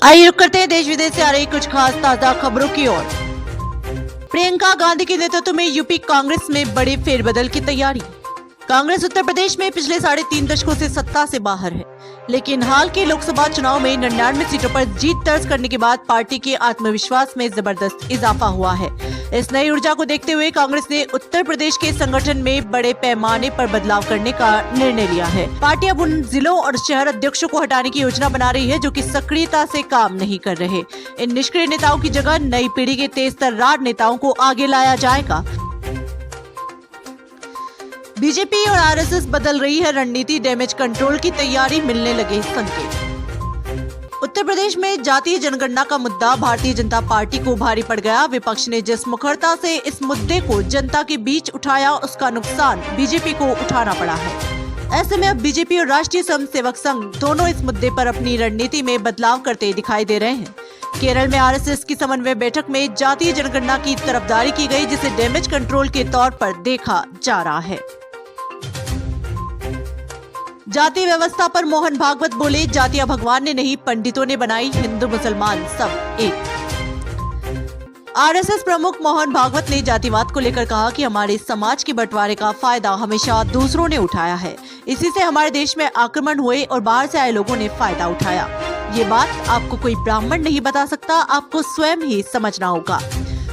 आइए रुक करते हैं देश विदेश से आ रही कुछ खास ताजा खबरों की ओर। प्रियंका गांधी के नेतृत्व में यूपी कांग्रेस में बड़े फेरबदल की तैयारी। कांग्रेस उत्तर प्रदेश में पिछले 3.5 दशकों से सत्ता से बाहर है, लेकिन हाल के लोकसभा चुनाव में 99 सीटों पर जीत दर्ज करने के बाद पार्टी के आत्मविश्वास में जबरदस्त इजाफा हुआ है। इस नई ऊर्जा को देखते हुए कांग्रेस ने उत्तर प्रदेश के संगठन में बड़े पैमाने पर बदलाव करने का निर्णय लिया है। पार्टी अब उन जिलों और शहर अध्यक्षों को हटाने की योजना बना रही है जो कि सक्रियता से काम नहीं कर रहे। इन निष्क्रिय नेताओं की जगह नई पीढ़ी के तेज तर्रार नेताओं को आगे लाया जाएगा। बीजेपी और आरएसएस बदल रही है रणनीति, डैमेज कंट्रोल की तैयारी, मिलने लगे संकेत। उत्तर प्रदेश में जातीय जनगणना का मुद्दा भारतीय जनता पार्टी को भारी पड़ गया। विपक्ष ने जिस मुखरता से इस मुद्दे को जनता के बीच उठाया, उसका नुकसान बीजेपी को उठाना पड़ा है। ऐसे में अब बीजेपी और राष्ट्रीय स्वयंसेवक संघ दोनों इस मुद्दे पर अपनी रणनीति में बदलाव करते दिखाई दे रहे हैं। केरल में आरएसएस की समन्वय बैठक में जातीय जनगणना की तरफदारी की गई, जिसे डैमेज कंट्रोल के तौर पर देखा जा रहा है। जाति व्यवस्था पर मोहन भागवत बोले, जातियां भगवान ने नहीं पंडितों ने बनाई, हिंदू मुसलमान सब एक। आरएसएस प्रमुख मोहन भागवत ने जातिवाद को लेकर कहा कि हमारे समाज के बंटवारे का फायदा हमेशा दूसरों ने उठाया है। इसी से हमारे देश में आक्रमण हुए और बाहर से आए लोगों ने फायदा उठाया। ये बात आपको कोई ब्राह्मण नहीं बता सकता, आपको स्वयं ही समझना होगा।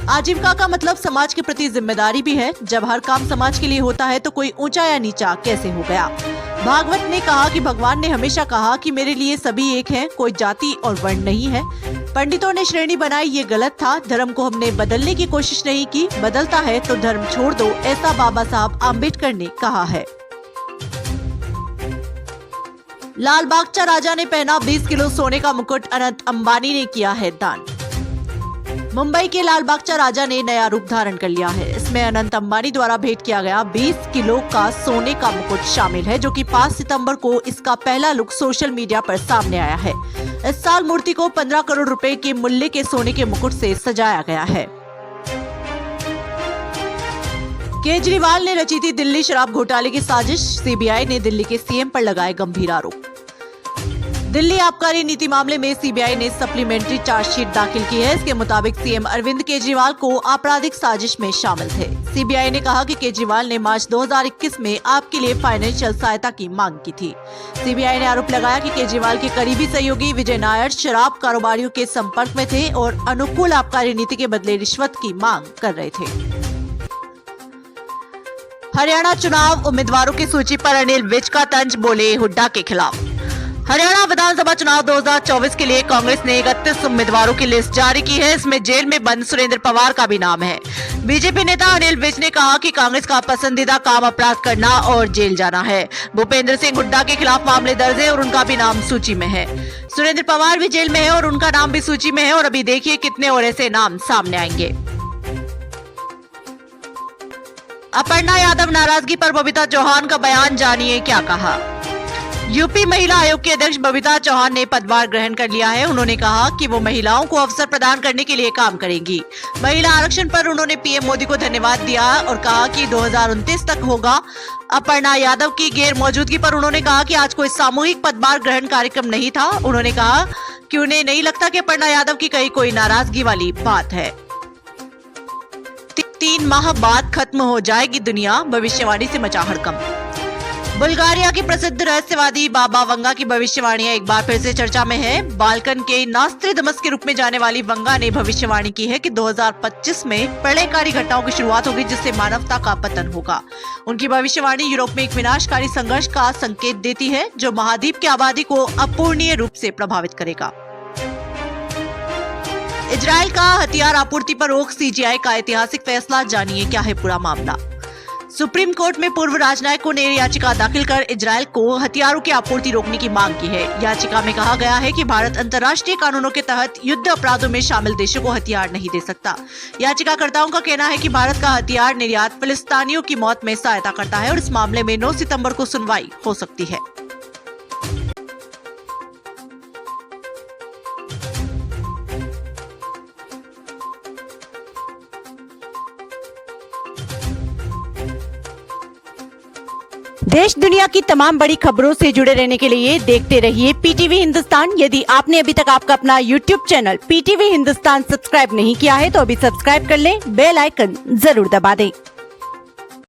आजीविका का मतलब समाज के प्रति जिम्मेदारी भी है। जब हर काम समाज के लिए होता है तो कोई ऊंचा या नीचा कैसे हो गया। भागवत ने कहा कि भगवान ने हमेशा कहा कि मेरे लिए सभी एक हैं, कोई जाति और वर्ण नहीं है। पंडितों ने श्रेणी बनाई, ये गलत था। धर्म को हमने बदलने की कोशिश नहीं की, बदलता है तो धर्म छोड़ दो, ऐसा बाबा साहब आम्बेडकर ने कहा है। लाल बागचा राजा ने पहना 20 किलो सोने का मुकुट, अनंत अंबानी ने किया है दान। मुंबई के लाल बागचा राजा ने नया रूप धारण कर लिया है। इसमें अनंत अंबानी द्वारा भेंट किया गया 20 किलो का सोने का मुकुट शामिल है, जो कि 5 सितंबर को इसका पहला लुक सोशल मीडिया पर सामने आया है। इस साल मूर्ति को 15 करोड़ रुपए के मूल्य के सोने के मुकुट से सजाया गया है। केजरीवाल ने रची थी दिल्ली शराब घोटाले की साजिश, सीबीआई ने दिल्ली के सीएम पर लगाए गंभीर आरोप। दिल्ली आबकारी नीति मामले में सीबीआई ने सप्लीमेंट्री चार्जशीट दाखिल की है। इसके मुताबिक सीएम अरविंद केजरीवाल को आपराधिक साजिश में शामिल थे। सीबीआई ने कहा कि केजरीवाल ने मार्च 2021 में आपके लिए फाइनेंशियल सहायता की मांग की थी। सीबीआई ने आरोप लगाया कि केजरीवाल के करीबी सहयोगी विजय नायर शराब कारोबारियों के संपर्क में थे और अनुकूल आबकारी नीति के बदले रिश्वत की मांग कर रहे थे। हरियाणा चुनाव उम्मीदवारों की सूची पर अनिल विज का तंज, बोले हुड्डा के खिलाफ। हरियाणा विधानसभा चुनाव 2024 के लिए कांग्रेस ने 31 उम्मीदवारों की लिस्ट जारी की है। इसमें जेल में बंद सुरेंद्र पवार का भी नाम है। बीजेपी नेता अनिल विज ने कहा कि कांग्रेस का पसंदीदा काम अपराध करना और जेल जाना है। भूपेंद्र सिंह हुड्डा के खिलाफ मामले दर्ज है और उनका भी नाम सूची में है। सुरेंद्र पवार भी जेल में है और उनका नाम भी सूची में है। और अभी देखिए कितने और ऐसे नाम सामने आएंगे। अपर्णा यादव नाराजगी पर बबीता चौहान का बयान, जानिए क्या कहा। यूपी महिला आयोग की अध्यक्ष बबीता चौहान ने पदभार ग्रहण कर लिया है। उन्होंने कहा कि वो महिलाओं को अवसर प्रदान करने के लिए काम करेंगी। महिला आरक्षण पर उन्होंने पीएम मोदी को धन्यवाद दिया और कहा कि 2029 तक होगा। अपर्णा यादव की गैर मौजूदगी पर उन्होंने कहा कि आज कोई सामूहिक पदभार ग्रहण कार्यक्रम नहीं था। उन्होंने कहा कि उन्हें नहीं लगता कि अपर्णा यादव की कहीं कोई नाराजगी वाली बात है। 3 माह बाद खत्म हो जाएगी दुनिया, भविष्यवाणी से मचा हड़कंप। बुल्गारिया की प्रसिद्ध रहस्यवादी बाबा वंगा की भविष्यवाणियां एक बार फिर से चर्चा में है। बाल्कन के नास्ट्रेडमस के रूप में जाने वाली वंगा ने भविष्यवाणी की है कि 2025 में प्रलयकारी घटनाओं की शुरुआत होगी, जिससे मानवता का पतन होगा। उनकी भविष्यवाणी यूरोप में एक विनाशकारी संघर्ष का संकेत देती है, जो महाद्वीप की आबादी को अपूरणीय रूप से प्रभावित करेगा। इजरायल का हथियार आपूर्ति पर रोक, सीजीआई का ऐतिहासिक फैसला, जानिए क्या है पूरा मामला। सुप्रीम कोर्ट में पूर्व राजनयिकों ने याचिका दाखिल कर इजरायल को हथियारों की आपूर्ति रोकने की मांग की है। याचिका में कहा गया है कि भारत अंतर्राष्ट्रीय कानूनों के तहत युद्ध अपराधों में शामिल देशों को हथियार नहीं दे सकता। याचिकाकर्ताओं का कहना है कि भारत का हथियार निर्यात फिलिस्तीनियों की मौत में सहायता करता है और इस मामले में 9 सितंबर को सुनवाई हो सकती है। देश दुनिया की तमाम बड़ी खबरों से जुड़े रहने के लिए देखते रहिए पीटीवी हिंदुस्तान। यदि आपने अभी तक आपका अपना YouTube channel PTV Hindustan subscribe नहीं किया है तो अभी सब्सक्राइब कर लें, बेल आइकन जरूर दबा दें।